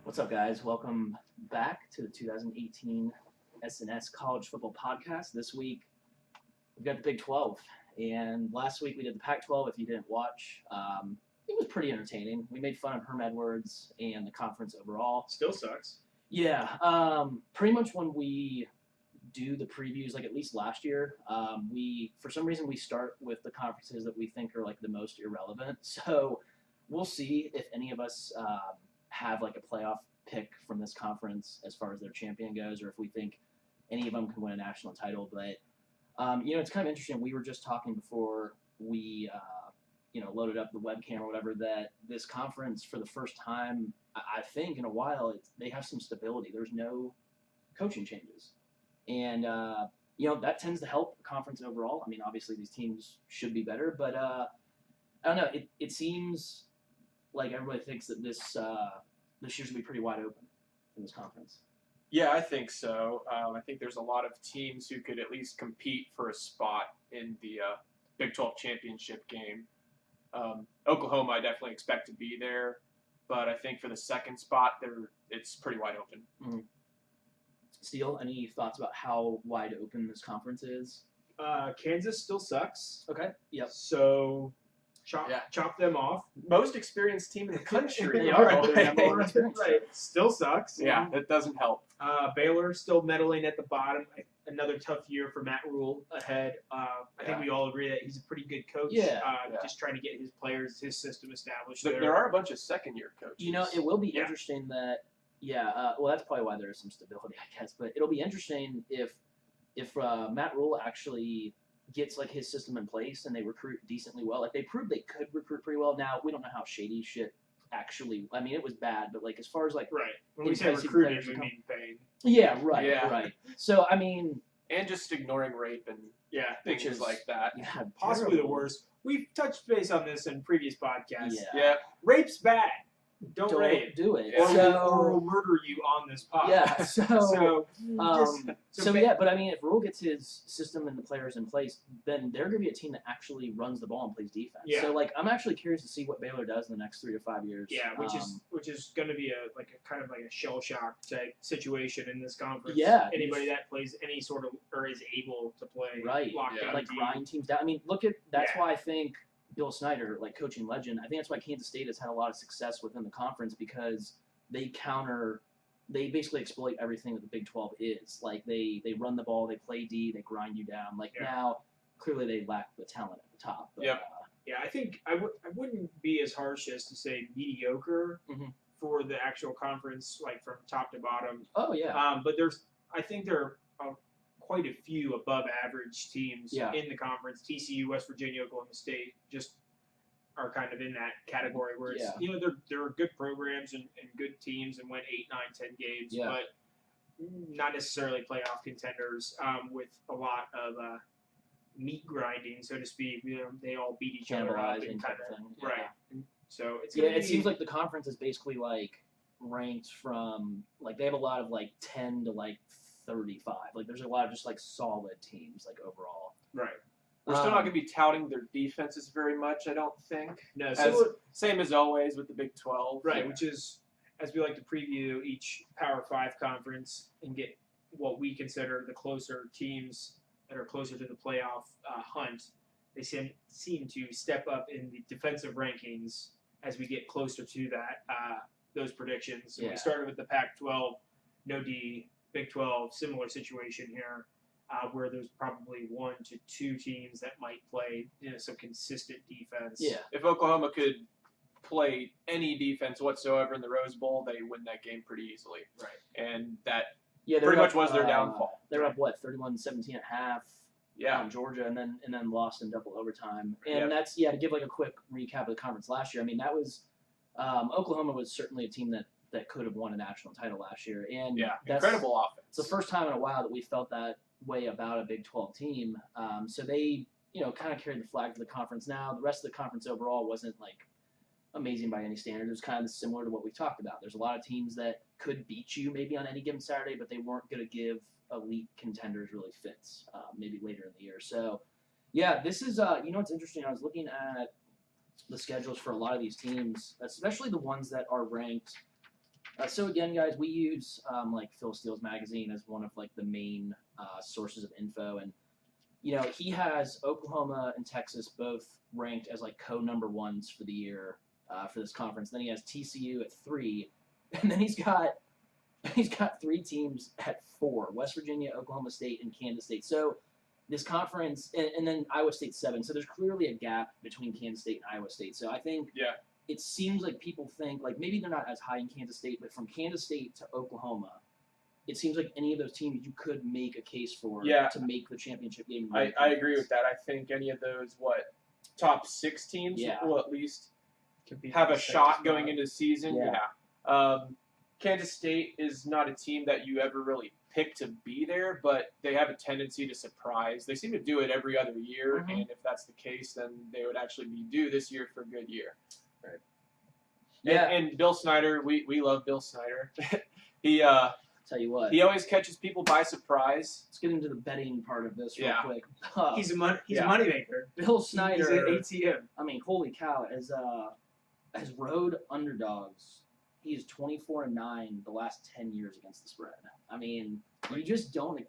What's up, guys? Welcome back to the 2018 SNS College Football Podcast. This week, we've got the Big 12, and last week we did the Pac-12. If you didn't watch, it was pretty entertaining. We made fun of Herm Edwards and the conference overall. Still sucks. Yeah, pretty much when we do the previews, like at least last year, for some reason we start with the conferences that we think are like the most irrelevant. So we'll see if any of us have like a playoff pick from this conference as far as their champion goes, or if we think any of them can win a national title. But it's kind of interesting. We were just talking before we loaded up the webcam or whatever, that this conference for the first time I think in a while they have some stability. There's no coaching changes, and that tends to help the conference overall. I mean, obviously these teams should be better, but I don't know. It seems like everybody thinks that this year's gonna be pretty wide open in this conference. Yeah, I think so. I think there's a lot of teams who could at least compete for a spot in the Big 12 championship game. Oklahoma, I definitely expect to be there, but I think for the second spot, it's pretty wide open. Mm-hmm. Steele, any thoughts about how wide open this conference is? Kansas still sucks. Okay. Yep. So chop them off. Most experienced team in the country. They are. Right. Still sucks. Yeah, that doesn't help. Baylor still meddling at the bottom. Another tough year for Matt Rule ahead. I think we all agree that he's a pretty good coach. Just trying to get his players, his system established. There are a bunch of second-year coaches. It will be interesting that. Well, that's probably why there's some stability, I guess. But it'll be interesting if Matt Rule actually gets like his system in place and they recruit decently well. Like they proved they could recruit pretty well. Now we don't know how shady shit actually. I mean, it was bad, but like as far as like when we say recruiting, we mean paying. Yeah, right. So I mean, and just ignoring rape and things like that. Yeah, possibly the worst. We've touched base on this in previous podcasts. Yeah. Rape's bad. Don't rape. Do it. Or we'll murder you on this pod. Yeah. But I mean, if Rule gets his system and the players in place, then they're going to be a team that actually runs the ball and plays defense. Yeah. So like, I'm actually curious to see what Baylor does in the next 3 to 5 years. Yeah, which is going to be a kind of like a shell shock type situation in this conference. Yeah. Anybody that plays any sort of or is able to play lockdown like grind teams down. I mean, that's why I think Bill Snyder, like coaching legend, I think that's why Kansas State has had a lot of success within the conference, because they basically exploit everything that the Big 12 is. Like they run the ball, they play D, they grind you down. Now, clearly they lack the talent at the top. But, I think I wouldn't be as harsh as to say mediocre for the actual conference, like from top to bottom. Oh yeah. But I think there are quite a few above average teams in the conference. TCU, West Virginia, Oklahoma State just are kind of in that category where it's there are good programs and good teams and went 8, 9, 10 games, but not necessarily playoff contenders with a lot of meat grinding, so to speak. They all beat each other up and kind of thing. Right. And so it seems like the conference is basically like ranked from like they have a lot of like 10 to like 35. Like there's a lot of just like solid teams like overall. Right. We're still not going to be touting their defenses very much, I don't think. No. Same as always with the Big 12. Right, which is, as we like to preview each Power 5 conference and get what we consider the closer teams that are closer to the playoff hunt, they seem to step up in the defensive rankings as we get closer to that those predictions. So we started with the Pac-12, no D. Big 12, similar situation here, where there's probably 1 to 2 teams that might play some consistent defense. Yeah. If Oklahoma could play any defense whatsoever in the Rose Bowl, they win that game pretty easily. Right. And that pretty much was their downfall. They're up 31-17 at half. On Georgia, and then lost in double overtime. And that's to give like a quick recap of the conference last year. I mean, that was Oklahoma was certainly a team that could have won a national title last year. And that's incredible offense. It's the first time in a while that we felt that way about a Big 12 team. So they, kind of carried the flag for the conference. Now, the rest of the conference overall wasn't like amazing by any standard. It was kind of similar to what we talked about. There's a lot of teams that could beat you maybe on any given Saturday, but they weren't going to give elite contenders really fits maybe later in the year. So, this is, it's interesting. I was looking at the schedules for a lot of these teams, especially the ones that are ranked So again, guys, we use like Phil Steele's magazine as one of like the main sources of info, and he has Oklahoma and Texas both ranked as like co-number ones for the year for this conference. Then he has TCU at 3, and then he's got 3 teams at 4: West Virginia, Oklahoma State, and Kansas State. So this conference, and then Iowa State 7. So there's clearly a gap between Kansas State and Iowa State. So I think it seems like people think like maybe they're not as high in Kansas State, but from Kansas State to Oklahoma, it seems like any of those teams you could make a case for to make the championship game. I agree with that. I think any of those top 6 teams will at least have a shot going into the season. Kansas State is not a team that you ever really pick to be there, but they have a tendency to surprise. They seem to do it every other year, and if that's the case, then they would actually be due this year for a good year. Right. Yeah, and Bill Snyder, we love Bill Snyder. He tell you what, he always catches people by surprise. Let's get into the betting part of this real quick. He's a moneymaker. Bill Snyder, he's an ATM. I mean, holy cow! As road underdogs, he is 24-9 the last 10 years against the spread. I mean, you just don't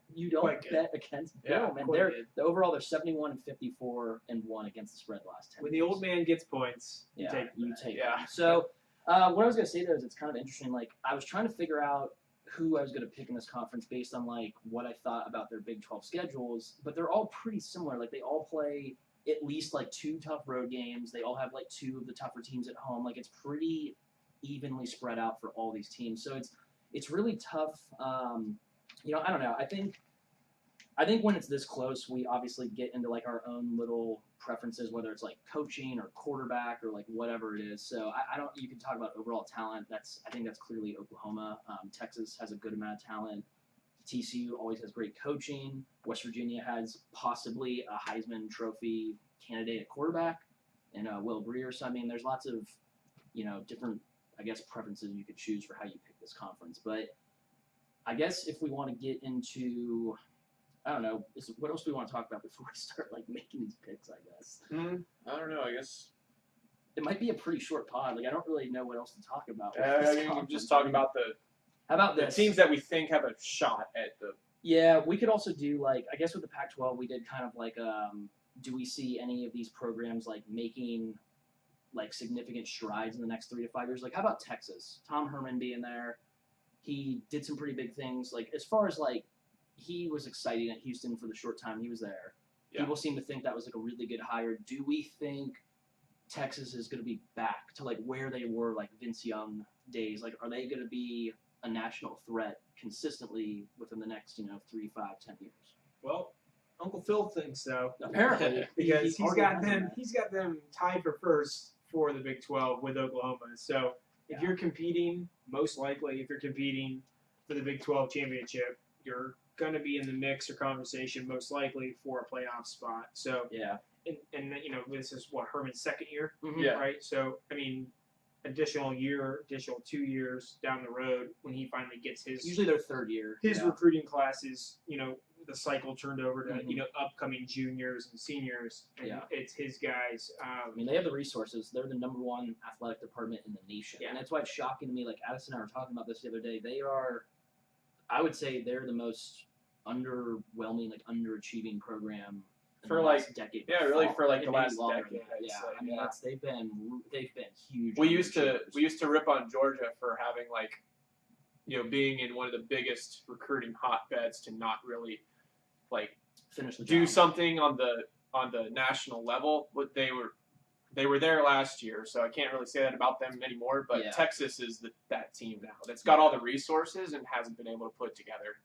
bet against Bill, man. They're overall they're 71-54-1 against the spread the last 10. When the old man gets points, you take them. Yeah. So what I was gonna say though is it's kind of interesting. Like I was trying to figure out who I was gonna pick in this conference based on like what I thought about their Big 12 schedules, but they're all pretty similar. Like they all play at least like 2 tough road games. They all have like 2 of the tougher teams at home. Like it's pretty evenly spread out for all these teams. So it's really tough. I don't know. I think when it's this close, we obviously get into like our own little preferences, whether it's like coaching or quarterback or like whatever it is. So I don't. You can talk about overall talent. I think that's clearly Oklahoma. Texas has a good amount of talent. TCU always has great coaching. West Virginia has possibly a Heisman Trophy candidate at quarterback, and Will Breer. So I mean, there's lots of different, I guess, preferences you could choose for how you pick this conference. But I guess if we want to get into, I don't know, what else do we want to talk about before we start like making these picks? I guess. I don't know. I guess it might be a pretty short pod. Like I don't really know what else to talk about. I'm just talking about how about the teams that we think have a shot at the. Yeah, we could also do like, I guess with the Pac-12 we did kind of like do we see any of these programs like making like significant strides in the next 3 to 5 years? Like how about Texas? Tom Herman being there, he did some pretty big things. Like as far as like he was exciting at Houston for the short time he was there. Yeah. People seem to think that was like a really good hire. Do we think Texas is going to be back to like where they were like Vince Young days? Like are they going to be a national threat consistently within the next 3, 5, 10 years? Well, Uncle Phil thinks so. Apparently, because he's got them tied for first for the Big 12 with Oklahoma. So if you're competing, most likely if you're competing for the Big 12 championship, you're going to be in the mix or conversation most likely for a playoff spot. So and this is what Herman's second year, right? So I mean, additional 2 years down the road when he finally gets his usually their third year. His recruiting classes, the cycle turned over to upcoming juniors and seniors. And it's his guys. I mean, they have the resources. They're the number 1 athletic department in the nation, and that's why it's shocking to me. Like Addison and I were talking about this the other day. They are, I would say, they're the most underwhelming, like underachieving program for like decade. Yeah, really for like the last decade. I mean, they've been huge. We used to rip on Georgia for having like, being in one of the biggest recruiting hotbeds to not really like do something on the national level. But they were there last year, so I can't really say that about them anymore. But Texas is that team now that's got all the resources and hasn't been able to put it together.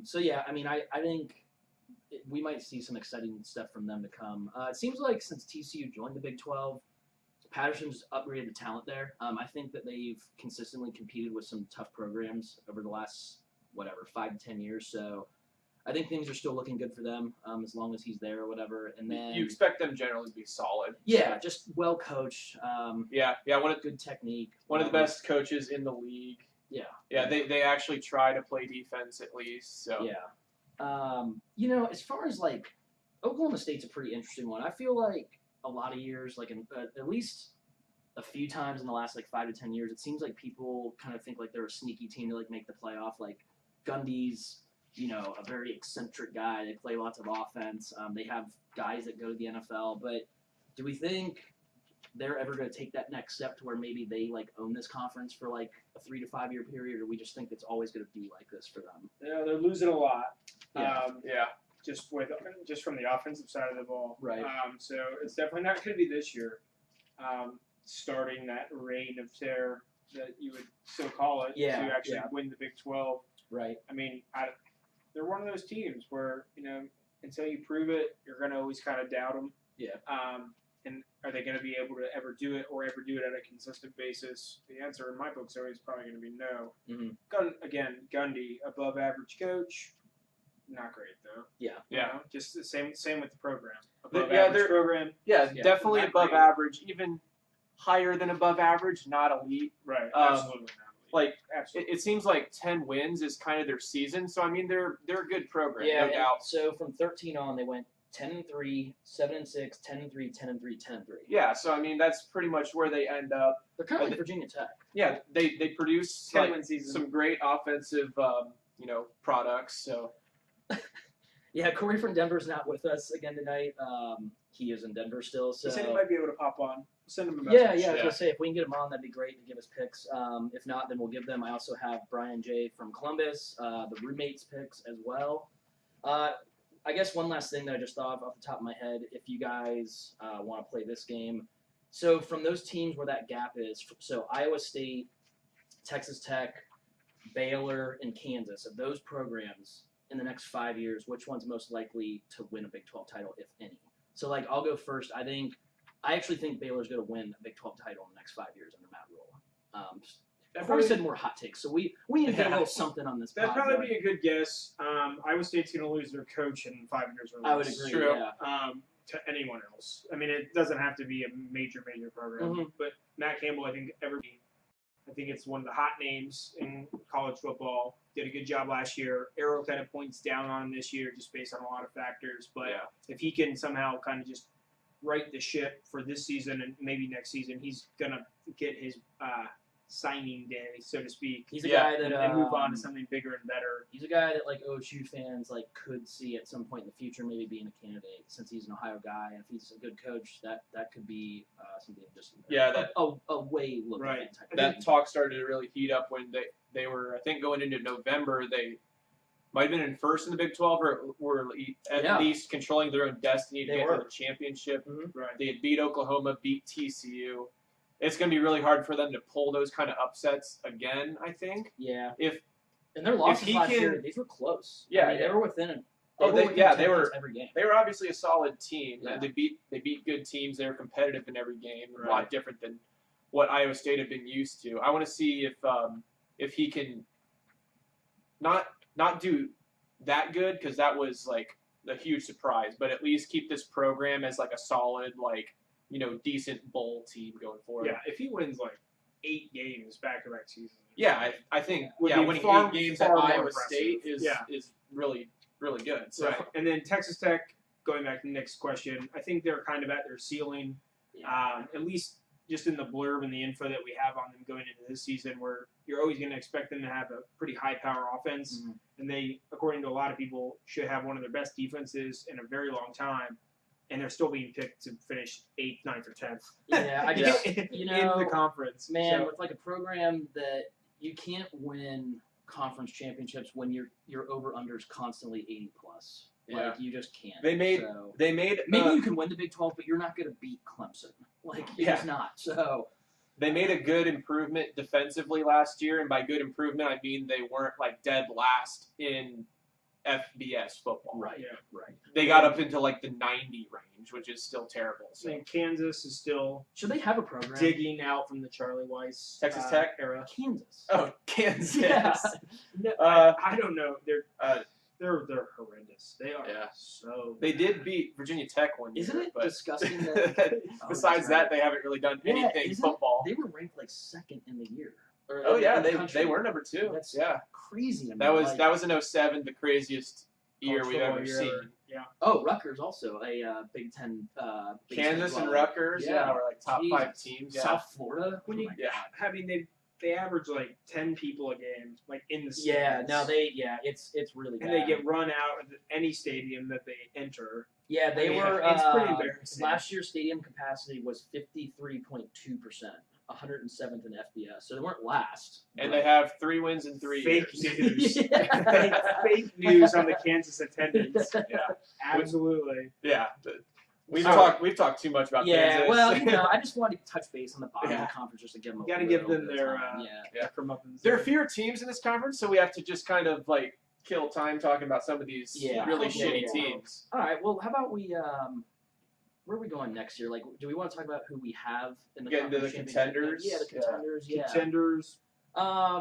So I mean, I think we might see some exciting stuff from them to come. It seems like since TCU joined the Big 12, Patterson's upgraded the talent there. I think that they've consistently competed with some tough programs over the last 5 to 10 years. So I think things are still looking good for them as long as he's there or whatever. And then you expect them generally to be solid. Yeah, just well coached. Good technique. One of the best coaches in the league. They actually try to play defense at least. So as far as like Oklahoma State's a pretty interesting one. I feel like a lot of years, like at least a few times in the last like 5 to 10 years, it seems like people kind of think like they're a sneaky team to like make the playoff. Like Gundy's, a very eccentric guy. They play lots of offense. They have guys that go to the NFL. But do we think they're ever going to take that next step to where maybe they like own this conference for like a 3 to 5 year period, or we just think it's always going to be like this for them? Yeah, they're losing a lot. Yeah. Just from the offensive side of the ball. Right. So it's definitely not going to be this year. Starting that reign of terror that you would still call it to actually win the Big 12. Right. I mean, they're one of those teams where, until you prove it, you're going to always kind of doubt them. Yeah. And are they going to be able to ever do it or ever do it at a consistent basis? The answer in my book is always probably going to be no. Mm-hmm. Gundy, above average coach. Not great though. Yeah. Just the same with the program. Above Average program. Yeah, Yeah. definitely Not above great. average, even higher than above average, not elite. Right. Um, Absolutely not. Like Absolutely. it seems like 10 wins is kind of their season. So I mean, they're a good program, Yeah. no doubt. So from 13 on, they went 10-3, 7-6, 10-3, 10-3, 10-3. Yeah, so I mean that's pretty much where they end up. They're kind of like Virginia Tech. Yeah, they produce 10-win season. some great offensive products. So Yeah, Corey from Denver's not with us again tonight. He is in Denver still. So He said he might be able to pop on. Send him a yeah, message. I was gonna say if we can get him on, that'd be great to give us picks. If not, then we'll give them. I also have Brian J from Columbus, the roommates picks as well. I guess one last thing that I just thought of off the top of my head, if you guys want to play this game. So from those teams where that gap is, so Iowa State, Texas Tech, Baylor, and Kansas, of those programs in the next 5 years, which one's most likely to win a Big 12 title, if any? So like I'll go first. I actually think Baylor's going to win a Big 12 title in the next 5 years under Matt Rule. I've probably said more hot takes, so we need to get a little something on this. That'd probably be a good guess. Iowa State's going to lose their coach in 5 years or less. I would agree. True. Yeah. To anyone else. I mean, it doesn't have to be a major program. Mhm. But Matt Campbell, I think it's one of the hot names in college football. Did a good job last year. Arrow kind of points down on him this year just based on a lot of factors. But if he can somehow kind of just right the ship for this season and maybe next season, he's going to get his signing day, so to speak. He's a guy that and move on to something bigger and better. He's a guy that like OSU fans like could see at some point in the future maybe being a candidate since he's an Ohio guy, and if he's a good coach, that could be something just a way look Right. type of that thing. talk started to really heat up when they were, I think, going into November. They might have been in first in the Big 12 or were at least controlling their own destiny to They get were. to the championship. Right. They had beat Oklahoma, beat TCU. It's going to be really hard for them to pull those kind of upsets again, I think. Yeah. If And their losses he last can- year, these were close. Yeah, I mean, yeah. they were within. Oh, within 10 points every game. They were obviously a solid team. Yeah. They beat good teams. They were competitive in every game. A Right. lot different than what Iowa State had been used to. I want to see if he can not do that good, because that was like a huge surprise, but at least keep this program as like a solid, like, decent bowl team going forward. Yeah, if he wins like 8 games back-to-back seasons. Yeah, I think Would be winning far- 8 games far at more Iowa impressive. State is Yeah. really, really good. So Right. And then Texas Tech, going back to the next question, I think they're kind of at their ceiling, at least just in the blurb and the info that we have on them going into this season, where you're always going to expect them to have a pretty high-power offense. Mhm. And they, according to a lot of people, should have one of their best defenses in a very long time. And they're still being picked to finish 8th, 9th, or 10th. Yeah, I just in you the conference. man, So- with like a program that you can't win conference championships when your over unders constantly 80 plus. Yeah. Like you just can't. they made Maybe you can win the Big 12, but you're not going to beat Clemson. Like you're just not. So They made a good improvement defensively last year, and by good improvement, I mean they weren't like dead last in FBS football. right. Yeah. They got up into like the 90 range, which is still terrible. I So mean, Kansas is still Should they have a program? digging out from the Charlie Weiss Texas Tech? era. Kansas. oh, Kansas. Yeah. No, Uh, I don't know. They're uh, horrendous. They are Yeah. so. They did beat Virginia Tech one year. Isn't it but disgusting that besides that, they haven't really done Yeah, anything isn't football. they were ranked like second in the year? Or Oh yeah, in the they country. were number 2. That's yeah, crazy to me. that was Like, that was in 07, the craziest year College we've ever football year seen. ever. Oh, Rutgers also a Big Ten. Big Kansas Ten and dweller. Rutgers, Yeah. were like top 5 Jesus. teams. Yeah. South Florida. When Oh you- my Yeah. God. I mean, they average like 10 people a game, like in the Yeah. stands. No, it's really bad. and they get run out of any stadium that they enter. Yeah, they I mean, were. it's pretty embarrassing. Last year's stadium capacity was 53.2%, 107th in FBS. So they weren't last. And but- they have 3 wins in 3 Fake years. news. Yeah. fake news on the Kansas attendance. Yeah. Absolutely. Yeah. We've So- talked too much about Yeah, Kansas. well, I just wanted to touch base on the bottom of Yeah. the conference just to give them a Got to little give them bit of their time. Yeah. comeuppance. There are fewer teams in this conference, so we have to just kind of like kill time talking about some of these really Yeah, shitty yeah. teams. All right. Well, how about we? Where are we going next year? Like, do we want to talk about who we have in the Get into conference the championship? contenders? Yeah, the Yeah. contenders. Yeah. Contenders. I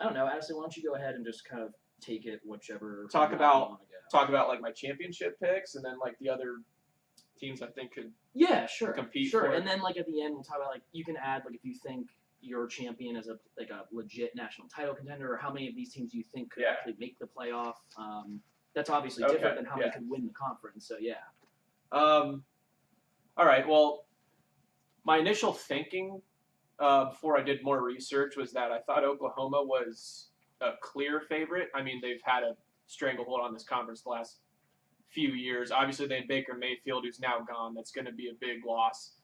don't know. Addison, why don't you go ahead and just kind of take it whichever. Talk route about- you wanna go. Talk about like my championship picks, and then like the other teams I think could. Yeah, sure. compete Sure, for it. and then like at the end we'll talk about like you can add like if you think your champion is a legit national title contender, or how many of these teams you think could Yeah. actually make the playoff. That's obviously Okay, different than how yeah. they could win the conference. So yeah. All right. Well, my initial thinking before I did more research was that I thought Oklahoma was a clear favorite. I mean, they've had a stranglehold on this conference the last few years. Obviously, they had Baker Mayfield, who's now gone. That's going to be a big loss.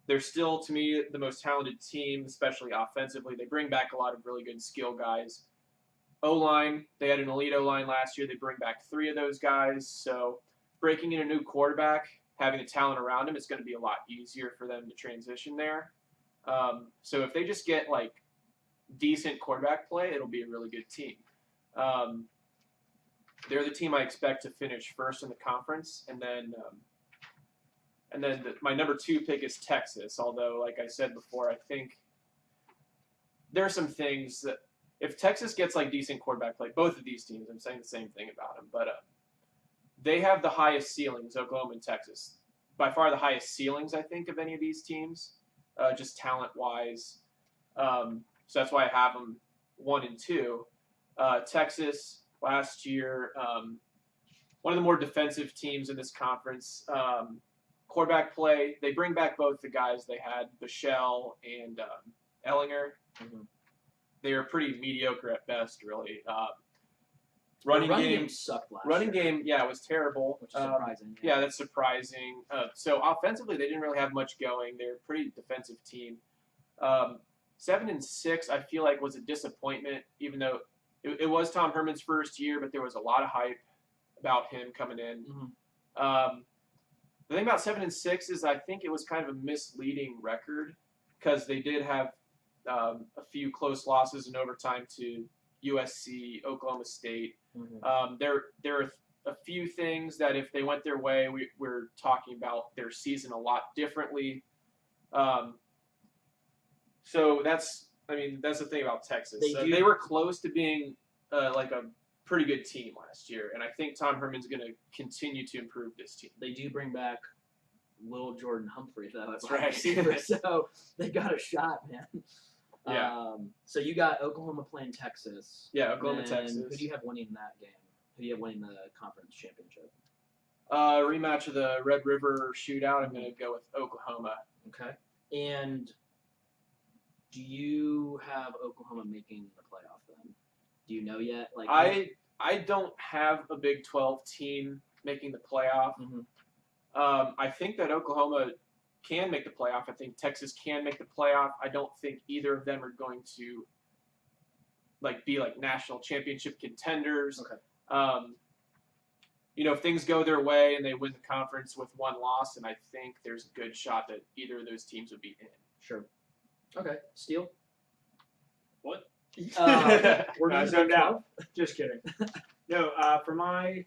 They're still, to me, the most talented team, especially offensively. They bring back a lot of really good skill guys. O-line, they had an elite O-line last year. They bring back 3 of those guys. So breaking in a new quarterback, having the talent around him, it's going to be a lot easier for them to transition there. So if they just get like decent quarterback play, it'll be a really good team. They're the team I expect to finish first in the conference, and then my number 2 pick is Texas. Although, like I said before, I think there are some things that if Texas gets like decent quarterback play, both of these teams, I'm saying the same thing about them, but they have the highest ceilings, Oklahoma and Texas. By far the highest ceilings, I think, of any of these teams, just talent-wise. So that's why I have them 1 and 2. Texas last year, one of the more defensive teams in this conference. Quarterback play, they bring back both the guys they had, Bichelle and Ellinger. Mm-hmm. They are pretty mediocre at best, really. The Running game game sucked last Running year, game, yeah, it was terrible. which is surprising. Yeah, that's surprising. So offensively, they didn't really have much going. They're a pretty defensive team. 7-6, I feel like was a disappointment, even though it was Tom Herman's first year, but there was a lot of hype about him coming in. Mhm. The thing about 7-6 is I think it was kind of a misleading record because they did have a few close losses in overtime to USC, Oklahoma State. Mhm. There are a few things that if they went their way, we're talking about their season a lot differently. So that's the thing about Texas. They were close to being like a pretty good team last year, and I think Tom Herman's going to continue to improve this team. They do bring back Little Jordan Humphrey, though. That's wide right. receiver, so they got a shot, man. Yeah. So you got Oklahoma playing Texas. Yeah, Oklahoma, And Texas. Who do you have winning that game? Who do you have winning the conference championship? Rematch of the Red River shootout. I'm going to go with Oklahoma. Okay. And do you have Oklahoma making the playoff then? Do you know yet? Like I don't have a Big 12 team making the playoff. Mhm. I think that Oklahoma can make the playoff. I think Texas can make the playoff. I don't think either of them are going to be national championship contenders. Okay. If things go their way and they win the conference with 1 loss, and I think there's a good shot that either of those teams would be in. Sure. Okay. Steele? What? We're I doing zoned Big out. Just kidding. No, for my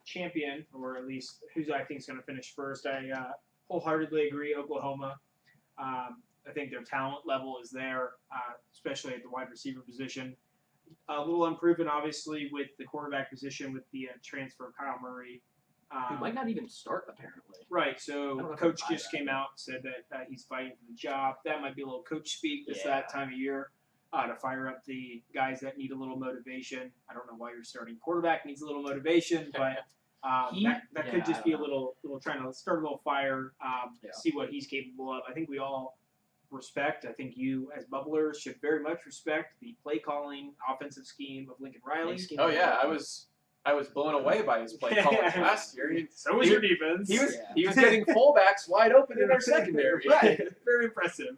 champion, or at least who I think is going to finish first, I wholeheartedly agree. Oklahoma. I think their talent level is there, especially at the wide receiver position. A little unproven, obviously, with the quarterback position with the transfer of Kyle Murray. Who might not even start, apparently. Right, I don't so know if coach I buy just that. came out and said that he's fighting for the job. That might be a little coach speak this Yeah. that time of year. to fire up the guys that need a little motivation. I don't know why your starting quarterback needs a little motivation, but that could just be a little trying to start a little fire, see what he's capable of. I think we all respect. I think you, as bubblers, should very much respect the play calling offensive scheme of Lincoln Riley. Oh yeah, I was blown away by his play calling last year. So was your defense. He was getting fullbacks wide open in our secondary. Right, very impressive.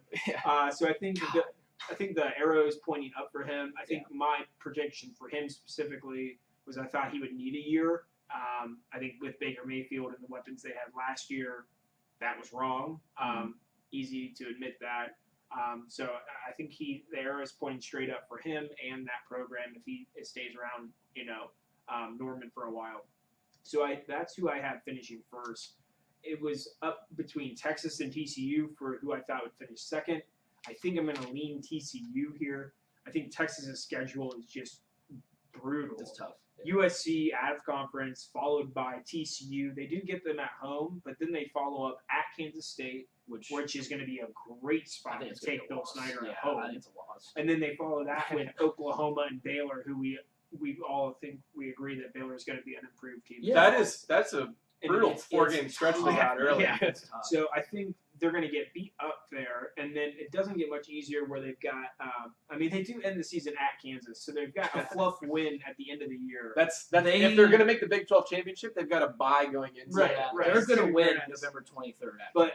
So I think the arrow is pointing up for him. I think my prediction for him specifically was I thought he would need a year. I think with Baker Mayfield and the weapons they had last year, that was wrong. Easy to admit that. So I think the arrow is pointing straight up for him and that program if he stays around, Norman for a while. So that's who I have finishing first. It was up between Texas and TCU for who I thought would finish second. I think I'm going to lean TCU here. I think Texas's schedule is just brutal. It's tough. USC out of conference, followed by TCU. They do get them at home, but then they follow up at Kansas State, which is going to be a great spot to take Bill Snyder at home. I think it's a loss. And then they follow that with Oklahoma and Baylor, who we all think we agree that Baylor is going to be an improved team. Yeah. That's a brutal 4-game stretch they had earlier. Yeah. So I think they're going to get beat up there, and then it doesn't get much easier where they've got. They do end the season at Kansas, so they've got a fluff win at the end of the year. If they're going to make the Big 12 championship, they've got a bye going into right. They're going to win November 23rd.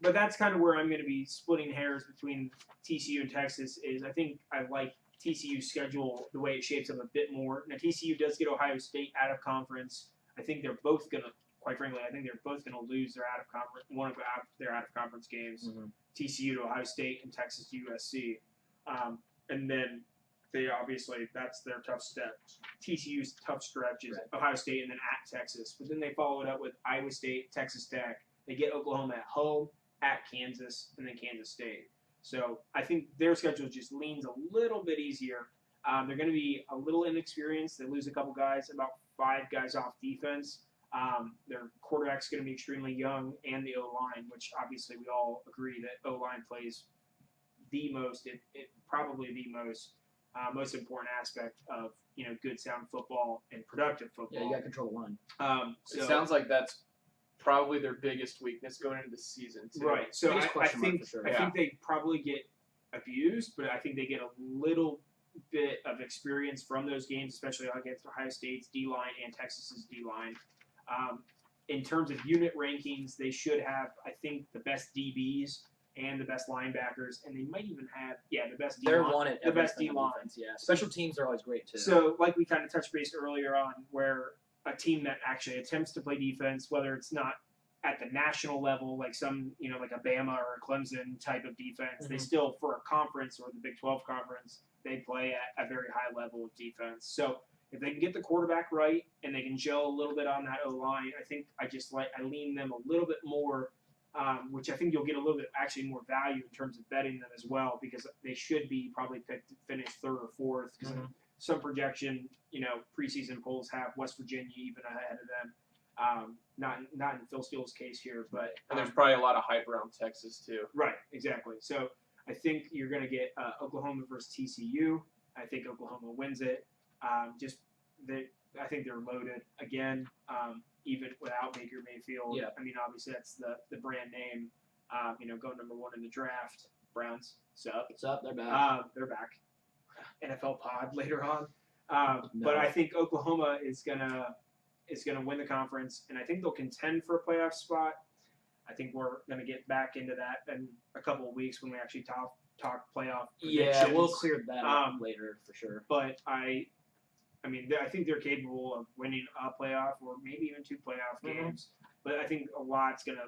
But that's kind of where I'm going to be splitting hairs between TCU and Texas. Is I think I like TCU's schedule the way it shapes up a bit more. Now TCU does get Ohio State out of conference. I think they're both going to. Quite frankly, I think they're both going to lose their one of their out of conference games. TCU to Ohio State and Texas to USC, and then that's their tough step. TCU's tough stretch is Ohio State and then at Texas, but then they follow it up with Iowa State, Texas Tech. They get Oklahoma at home, at Kansas, and then Kansas State. So I think their schedule just leans a little bit easier. They're going to be a little inexperienced. They lose a couple guys, about 5 guys off defense. Their quarterback's going to be extremely young, and the O-line, which obviously we all agree that O-line plays the most, probably the most important aspect of good sound football and productive football. Yeah, you got to control the line. It sounds like that's probably their biggest weakness going into the season too. Right. So I think sure. I think they probably get abused, but I think they get a little bit of experience from those games, especially against Ohio State's D-line and Texas's D-line. In terms of unit rankings, they should have, I think, the best DBs and the best linebackers, and they might even have, the best D-line. They're wanted. The best D-line. Yeah. Special teams are always great, too. So, like we kind of touched base earlier on, where a team that actually attempts to play defense, whether it's not at the national level, like some, like a Bama or a Clemson type of defense, they still, for a conference or the Big 12 conference, they play at a very high level of defense. So, if they can get the quarterback right and they can gel a little bit on that O-line, I think I lean them a little bit more, which I think you'll get a little bit actually more value in terms of betting them as well, because they should be probably picked to finish 3rd or 4th, because some projection, preseason polls have West Virginia even ahead of them. Not in Phil Steele's case here, but and there's probably a lot of hype around Texas too. Right, exactly. So I think you're going to get Oklahoma versus TCU. I think Oklahoma wins it. I think they're loaded again, even without Baker Mayfield. Yeah. I mean, obviously that's the brand name. Go number 1 in the draft. Browns. What's up? They're back. They're back. NFL pod later on. But I think Oklahoma is gonna win the conference, and I think they'll contend for a playoff spot. I think we're gonna get back into that in a couple of weeks when we actually talk playoff predictions. Yeah, we'll clear that up later for sure. But I think they're capable of winning a playoff or maybe even 2 playoff games. But I think a lot's going to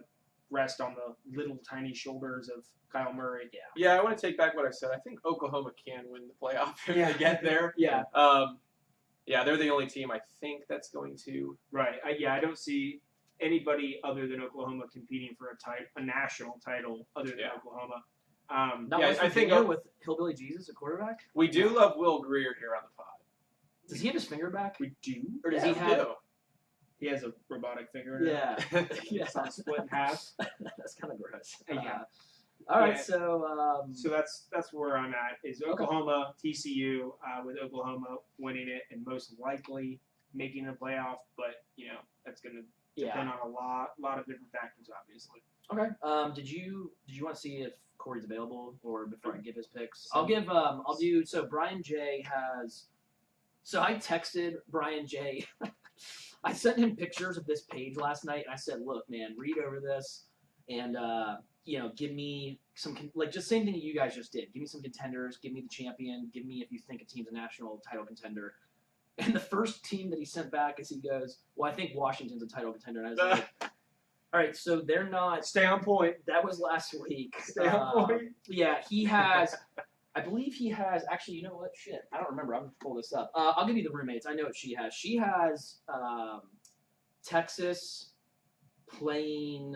rest on the little tiny shoulders of Kyle Murray. Yeah, I want to take back what I said. I think Oklahoma can win the playoff if they get there. They're the only team I think that's going to. Right. I don't see anybody other than Oklahoma competing for a national title other than Oklahoma. I think with Hillbilly Jesus at quarterback. We do love Will Greer here on the pod. Does he have his finger back? We do. Or does he have? He has a robotic finger. Yeah. It's not split in half. That's kind of gross. All right, Yeah. so So that's where I'm at. Is Oklahoma, TCU, with Oklahoma winning it and most likely making the playoff, but that's going to depend on a lot of different factors, obviously. Okay. Did you want to see if Corey's available, or before I give his picks? So- I'll do. So Brian J has. So I texted Brian J. I sent him pictures of this page last night, and I said, "Look, man, read over this, and give me some just same thing you guys just did. Give me some contenders. Give me the champion. Give me if you think a team's a national title contender." And the first team that he sent back is he goes, "Well, I think Washington's a title contender." And I was like, "All right, so they're not." Stay on point. That was last week. Stay on point. Yeah, he has. I believe he has. Actually, you know what? Shit, I don't remember. I'm gonna pull this up. I'll give you the roommates. I know what she has. She has Texas playing,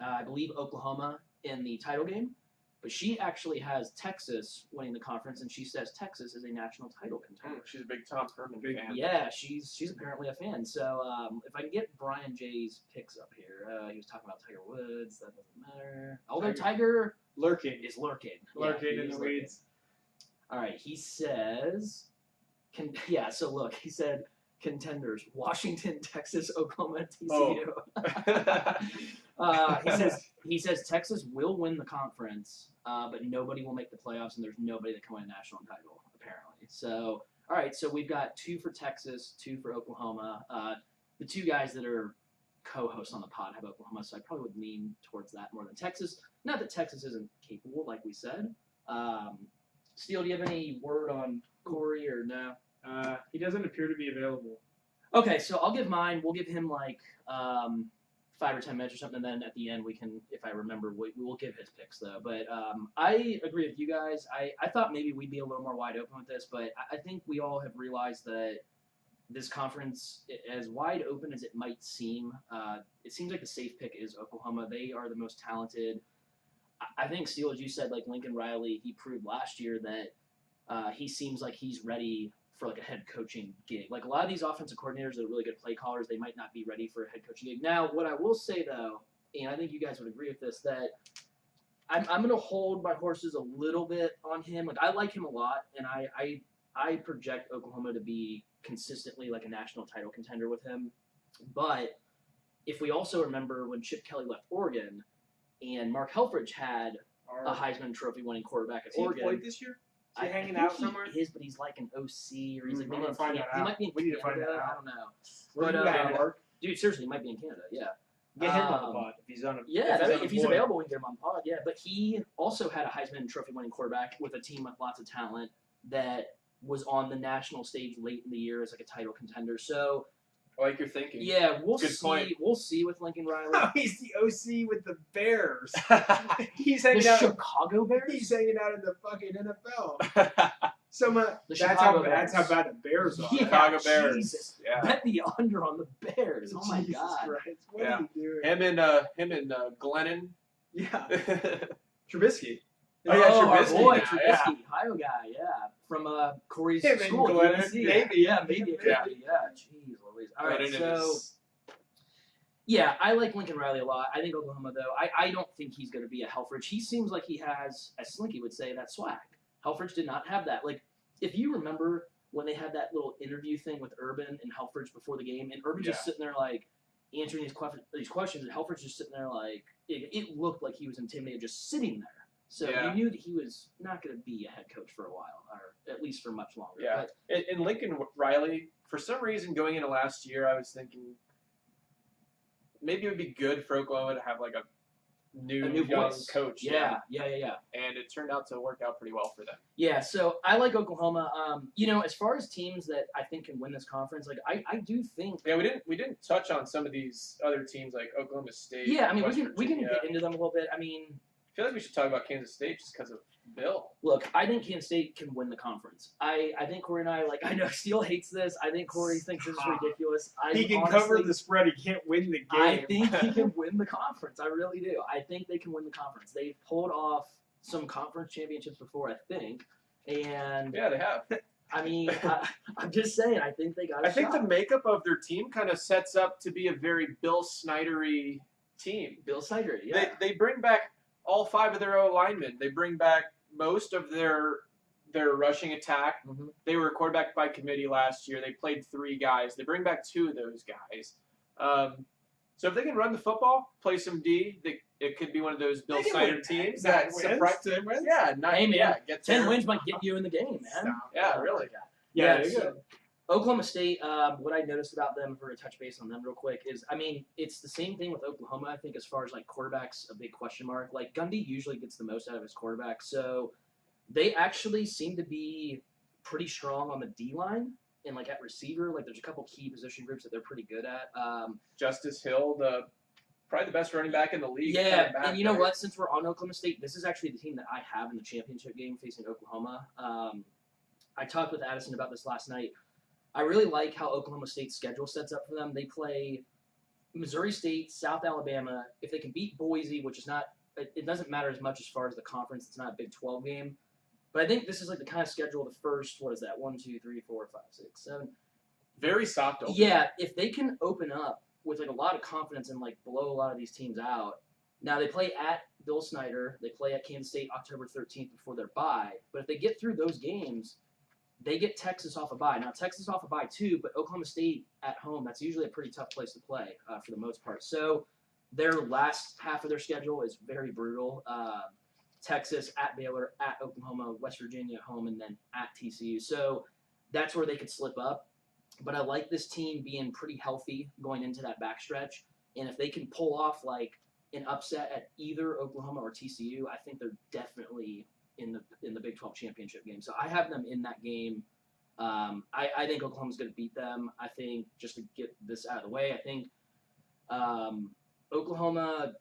I believe, Oklahoma in the title game. But she actually has Texas winning the conference, and she says Texas is a national title contender. She's a big Tom Herman fan. Yeah, she's apparently a fan. So if I can get Brian J's picks up here, he was talking about Tiger Woods. That doesn't matter. Although Tiger Lurking. is lurking. Lurking Yeah, in he the is weeds. All right, he says, so look, he said contenders: Washington, Texas, Oklahoma, TCU. He says Texas will win the conference, but nobody will make the playoffs, and there's nobody that can win a national title apparently. So, all right, so we've got 2 for Texas, 2 for Oklahoma. The 2 guys that are co-hosts on the pod have Oklahoma, so I probably would lean towards that more than Texas. Not that Texas isn't capable, like we said. Steele, do you have any word on Corey or no? He doesn't appear to be available. Okay, so I'll give mine. We'll give him like 5 or 10 minutes or something, and then at the end we can, if I remember, we will give his picks though. But I agree with you guys. I thought maybe we'd be a little more wide open with this, but I think we all have realized that this conference, as wide open as it might seem, it seems like the safe pick is Oklahoma. They are the most talented. I think, Steele, as you said, like Lincoln Riley, he proved last year that he seems like he's ready for like a head coaching gig. Like a lot of these offensive coordinators that are really good play callers, they might not be ready for a head coaching gig. Now, what I will say though, and I think you guys would agree with this, that I'm going to hold my horses a little bit on him. Like I like him a lot, and I project Oklahoma to be consistently like a national title contender with him. But if we also remember when Chip Kelly left Oregon, and Mark Helfrich had a Heisman Trophy winning quarterback at Oregon. He played this year? Is he hanging think out somewhere? He is, but he's like an OC, or he's like I'm maybe gonna in find Canada. that He out. might be in We need to Canada. find that out. I don't know. Where But, you at, Mark? Dude, seriously, he might be in Canada. Yeah. Get him on the pod if he's on. If he's available, we can get him on pod. Yeah, but he also had a Heisman Trophy winning quarterback with a team with lots of talent that was on the national stage late in the year as like a title contender. So I like your thinking. yeah, we'll Good see. point. We'll see with Lincoln Riley. Oh, he's the OC with the Bears. He's The hanging out. Chicago Bears. He's hanging out in the fucking NFL. So The that's Chicago that's how Bears. bad the Bears are. Yeah, Chicago Bears. Jesus. Yeah. Bet the under on the Bears. Oh my Jesus God. Christ. What Yeah. are you doing? Him and Glennon. Yeah. Trubisky. Oh, yeah, our Trubisky boy, now, Trubisky, yeah. Ohio guy, yeah, from Corey's Him and school, Glennon, UNC. maybe. Yeah, maybe it could Yeah. be. Yeah, jeez Louise. All right, Glennon so is- yeah, I like Lincoln Riley a lot. I think Oklahoma, though, I don't think he's going to be a Helfrich. He seems like he has, as Slinky would say, that swag. Helfrich did not have that. Like, if you remember when they had that little interview thing with Urban and Helfrich before the game, and Urban just sitting there like answering these questions, and Helfrich just sitting there like it looked like he was intimidated just sitting there. So Yeah. you knew that he was not going to be a head coach for a while, or at least for much longer. Yeah. But, And Lincoln Riley, for some reason, going into last year, I was thinking maybe it would be good for Oklahoma to have like a new young voice. coach. Yeah. And it turned out to work out pretty well for them. Yeah, so I like Oklahoma. As far as teams that I think can win this conference, like I do think. Yeah, we didn't touch on some of these other teams like Oklahoma State. Yeah, I mean West we can Virginia. get into them a little bit. I mean, I feel like we should talk about Kansas State just because of Bill. look, I think Kansas State can win the conference. I think Corey and I know Steele hates this. I think Corey thinks this is ridiculous. He can cover the spread. He can't win the game. I think he can win the conference. I really do. I think they can win the conference. They've pulled off some conference championships before, I think, and Yeah, they have. I mean, I'm just saying. I think they got. I think the makeup of their team kind of sets up to be a very Bill Snydery team. Bill Snyder, yeah. They bring back all 5 of their linemen. They bring back most of their rushing attack. Mhm. They were quarterbacked by committee last year. They played 3 guys. They bring back 2 of those guys. So if they can run the football, play some D, it could be one of those Bill Snyder teams that surprise. Yeah, Hey, man, get 10 there. wins might get you in the game, man. Stop. Yeah, really. Yeah, there you so Oklahoma State, what I noticed about them, if we're going to touch base on them real quick, is, I mean, it's the same thing with Oklahoma, I think, as far as, like, quarterbacks, a big question mark. Like, Gundy usually gets the most out of his quarterback, so they actually seem to be pretty strong on the D-line and, like, at receiver. Like, there's a couple key position groups that they're pretty good at. Justice Hill, probably the best running back in the league. Yeah, and you know what? Since we're on Oklahoma State, this is actually the team that I have in the championship game facing Oklahoma. I talked with Addison about this last night. I really like how Oklahoma State's schedule sets up for them. They play Missouri State, South Alabama. If they can beat Boise, which is not, it doesn't matter as much as far as the conference. It's not a Big 12 game. But I think this is like the kind of schedule the first, what is that, 1, 2, 3, 4, 5, 6, 7. Very soft open. Yeah, if they can open up with like a lot of confidence and like blow a lot of these teams out. Now they play at Bill Snyder. They play at Kansas State October 13th before their bye. But if they get through those games, they get Texas off a bye. Now, Texas off a bye too, but Oklahoma State at home, that's usually a pretty tough place to play for the most part. So their last half of their schedule is very brutal. Texas, at Baylor, at Oklahoma, West Virginia at home, and then at TCU. So that's where they could slip up. But I like this team being pretty healthy going into that backstretch. And if they can pull off like an upset at either Oklahoma or TCU, I think they're definitely in the Big 12 championship game. So I have them in that game. I think Oklahoma's going to beat them. I think, just to get this out of the way, I think Oklahoma,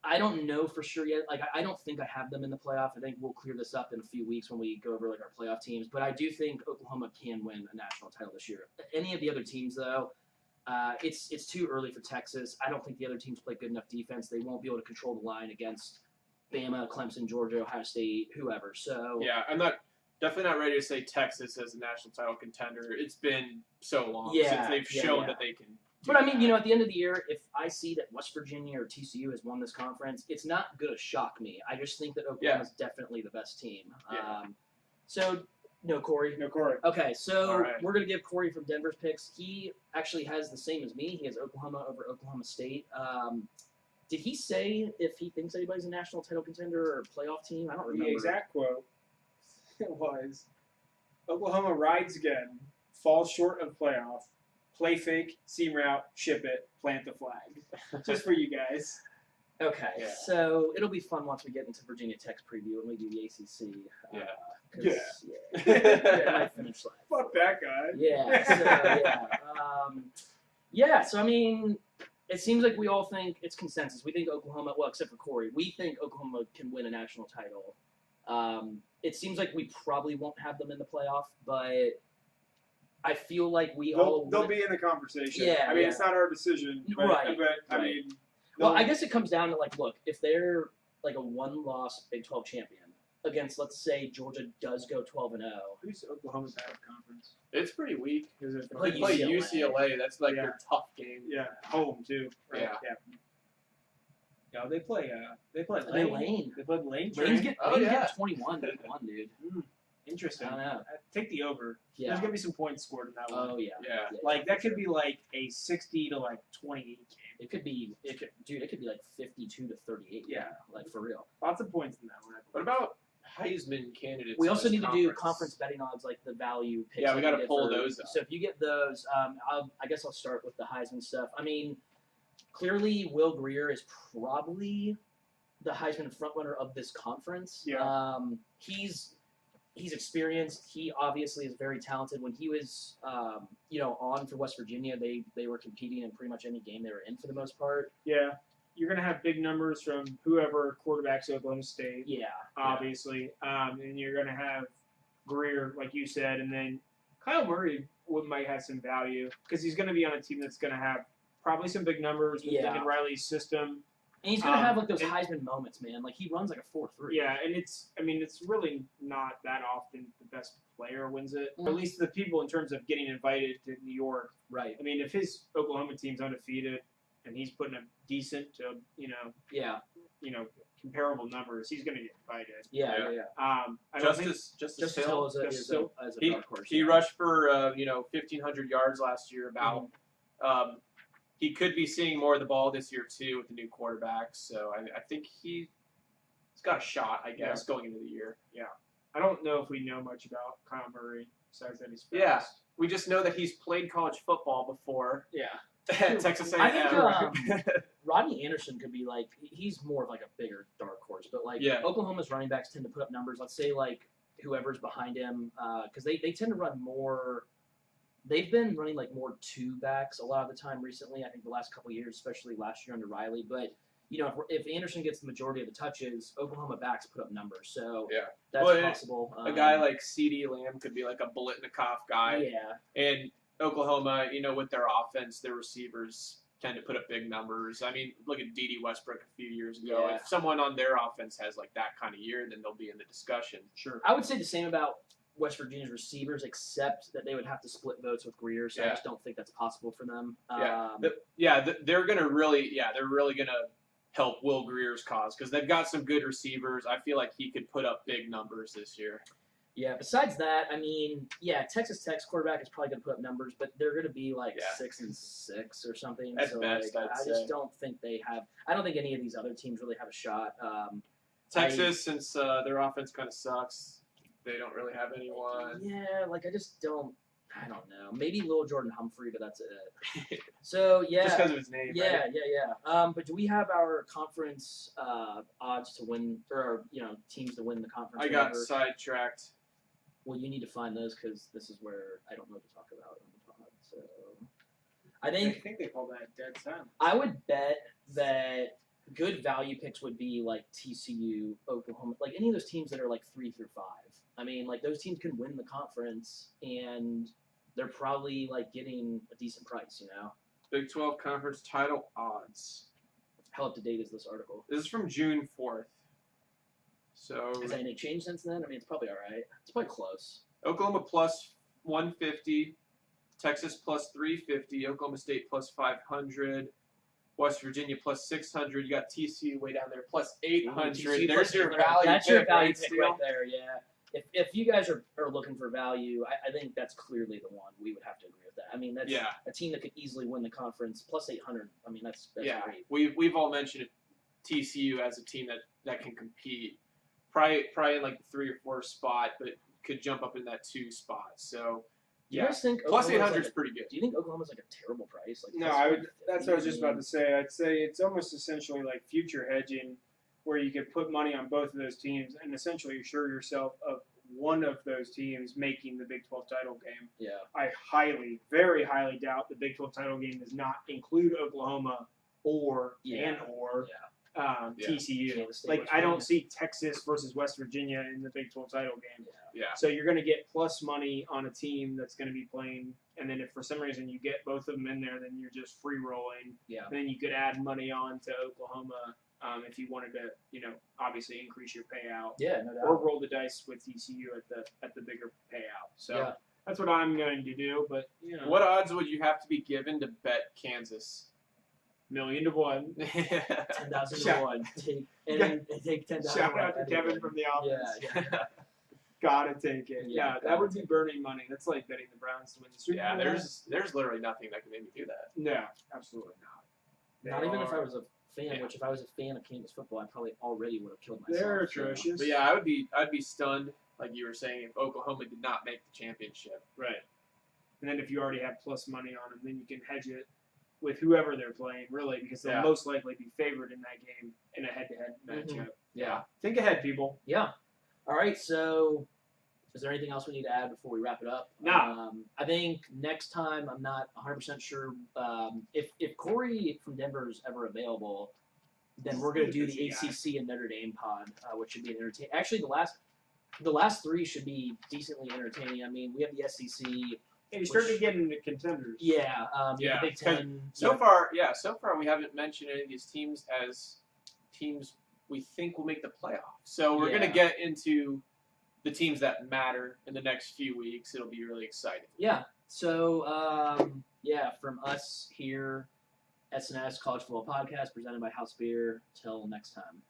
I don't know for sure yet. Like, I don't think I have them in the playoff. I think we'll clear this up in a few weeks when we go over like our playoff teams. But I do think Oklahoma can win a national title this year. Any of the other teams, though, it's too early for Texas. I don't think the other teams play good enough defense. They won't be able to control the line against Bama, Clemson, Georgia, Ohio State, whoever. So yeah, I'm definitely not ready to say Texas as a national title contender. It's been so long since they've shown that they can. But I mean, at the end of the year, if I see that West Virginia or TCU has won this conference, it's not going to shock me. I just think that Oklahoma's definitely the best team. Yeah. So, no Corey. No Corey. Okay, so right. We're going to give Corey from Denver's picks. He actually has the same as me. He has Oklahoma over Oklahoma State. Did he say if he thinks anybody's a national title contender or a playoff team? I don't remember. The exact quote was, Oklahoma rides again, falls short of playoff, play fake, seam route, ship it, plant the flag. Just for you guys. Okay, Yeah. so it'll be fun once we get into Virginia Tech's preview when we do the ACC. Yeah. It might finish last. Fuck that guy. Yeah, so I mean, it seems like we all think it's consensus. We think Oklahoma, well, except for Corey, we think Oklahoma can win a national title. It seems like we probably won't have them in the playoff, but I feel like they'll be in the conversation. Yeah, I mean, it's not our decision, but, Right. I mean, well, I guess it comes down to like, look, if they're like a one-loss Big 12 champion against, let's say, Georgia does go 12-0. who's Oklahoma's out of conference? It's pretty weak. Is it? Play They play UCLA. UCLA. That's like their tough game. Yeah, home too. Right? Yeah. Yeah, they play. They play They Lane. Lane. They play Lane. Lane's Train. getting 21 week one, dude. Interesting. I don't know. Take the over. Yeah. There's gonna be some points scored in that one. Oh, yeah. Yeah. Like that could be like a 60 to like 28 game. It could be like 52 to 38. Yeah. Like for real. Lots of points in that one. What about Heisman candidates? We in also this need to do conference betting odds, like the value picks. Yeah, we got gotta to pull those up. So if you get those, I guess I'll start with the Heisman stuff. I mean, clearly Will Grier is probably the Heisman frontrunner of this conference. Yeah. He's experienced. He obviously is very talented. When he was, on for West Virginia, they were competing in pretty much any game they were in for the most part. Yeah. You're gonna have big numbers from whoever quarterbacks Oklahoma State. Yeah. Obviously. And you're gonna have Greer, like you said, and then Kyle Murray might have some value because he's gonna be on a team that's gonna have probably some big numbers with Lincoln Riley's system. And he's gonna have like those Heisman moments, man. Like he runs like a 4.3. Yeah, and it's really not that often the best player wins it. Or at least the people in terms of getting invited to New York. Right. I mean, if his Oklahoma team's undefeated and he's putting a decent to comparable numbers, he's going to get invited. Yeah. I don't think Justice Hill Hill. is a Justice Hill. dark horse. He rushed for 1,500 yards last year. About he could be seeing more of the ball this year too with the new quarterback. So I think he's got a shot, I guess, going into the year. I don't know if we know much about Kyle Murray besides that he's fast. Yeah. We just know that he's played college football before. Yeah. At Texas A&M. I think Rodney Anderson could be like, he's more of like a bigger dark horse, but like Oklahoma's running backs tend to put up numbers. Let's say like whoever's behind him, because they tend to run more. They've been running like more two backs a lot of the time recently. I think the last couple of years, especially last year under Riley. But if Anderson gets the majority of the touches, Oklahoma backs put up numbers. So that's possible. A guy like CeeDee Lamb could be like a Bolitnikoff guy. Yeah. And Oklahoma, with their offense, their receivers tend to put up big numbers. I mean, look at D.D. Westbrook a few years ago. Yeah. If someone on their offense has like that kind of year, then they'll be in the discussion. Sure. I would say the same about West Virginia's receivers, except that they would have to split votes with Greer, so I just don't think that's possible for them. They're gonna really gonna help Will Greer's cause because they've got some good receivers. I feel like he could put up big numbers this year. Yeah, besides that, I mean, Texas Tech's quarterback is probably going to put up numbers, but they're going to be like 6-6 or something. At so best, I just don't think they have. I don't think any of these other teams really have a shot. Texas, since their offense kind of sucks, they don't really have anyone. Yeah, I just don't. I don't know. Maybe Lil Jordan Humphrey, but that's it. So just because of his name. Yeah, right? yeah. But do we have our conference odds to win, or teams to win the conference? I got sidetracked. Well, you need to find those because this is where I don't know what to talk about on the pod. So I think they call that dead silence. I would bet that good value picks would be like TCU, Oklahoma, like any of those teams that are like 3 through 5. I mean, like those teams can win the conference and they're probably like getting a decent price, Big 12 conference title odds. How up to date is this article? This is from June 4th. So has any changed since then? I mean, it's probably all right. It's probably close. Oklahoma plus 150, Texas plus 350, Oklahoma State plus 500, West Virginia plus 600. You got TCU way down there plus 800. There's your value. That's your value pick right there. Yeah. If you guys are looking for value, I think that's clearly the one. We would have to agree with that. I mean, that's a team that could easily win the conference plus 800. I mean, that's great. We've all mentioned TCU as a team that can compete. Probably in like the 3 or 4 spot, but could jump up in that 2 spot. So, do you guys think plus 800 is pretty good? Do you think Oklahoma's like a terrible price? Like, no, that's what I was just about to say. I'd say it's almost essentially like future hedging, where you could put money on both of those teams and essentially assure yourself of one of those teams making the Big 12 title game. Yeah, I very highly doubt the Big 12 title game does not include Oklahoma or TCU. Like, I don't see Texas versus West Virginia in the Big 12 title game. Yeah. So you're going to get plus money on a team that's going to be playing, and then if for some reason you get both of them in there, then you're just free rolling. Yeah. Then you could add money on to Oklahoma if you wanted to, obviously increase your payout. Yeah, no doubt. Or roll the dice with TCU at the bigger payout. So that's what I'm going to do. But what odds would you have to be given to bet Kansas? 1,000,000 to 1. 10,000 to 1. Take 10,000. Shout out to Kevin from the office. Yeah. Gotta take it. Yeah, that would be burning money. That's like betting the Browns to win the Super Bowl. Yeah, there's literally nothing that can make me do that. No, absolutely not. Not even if I was a fan. Which if I was a fan of Kansas football, I probably already would have killed myself. They're atrocious. But yeah, I'd be stunned, like you were saying, if Oklahoma did not make the championship. Right. And then if you already have plus money on them, then you can hedge it with whoever they're playing, really, because they'll most likely be favored in that game in a head-to-head matchup. Yeah. Think ahead, people. Yeah. All right, so is there anything else we need to add before we wrap it up? No. I think next time, I'm not 100% sure. If Corey from Denver is ever available, then we're going to do the ACC and Notre Dame pod, which should be an entertaining. Actually, the last 3 should be decently entertaining. I mean, we have the SEC. And you started to get into contenders. Yeah. The Big Ten. So far we haven't mentioned any of these teams as teams we think will make the playoffs. So we're going to get into the teams that matter in the next few weeks. It'll be really exciting. Yeah. So, from us here, SNS College Football Podcast, presented by House Beer. Till next time.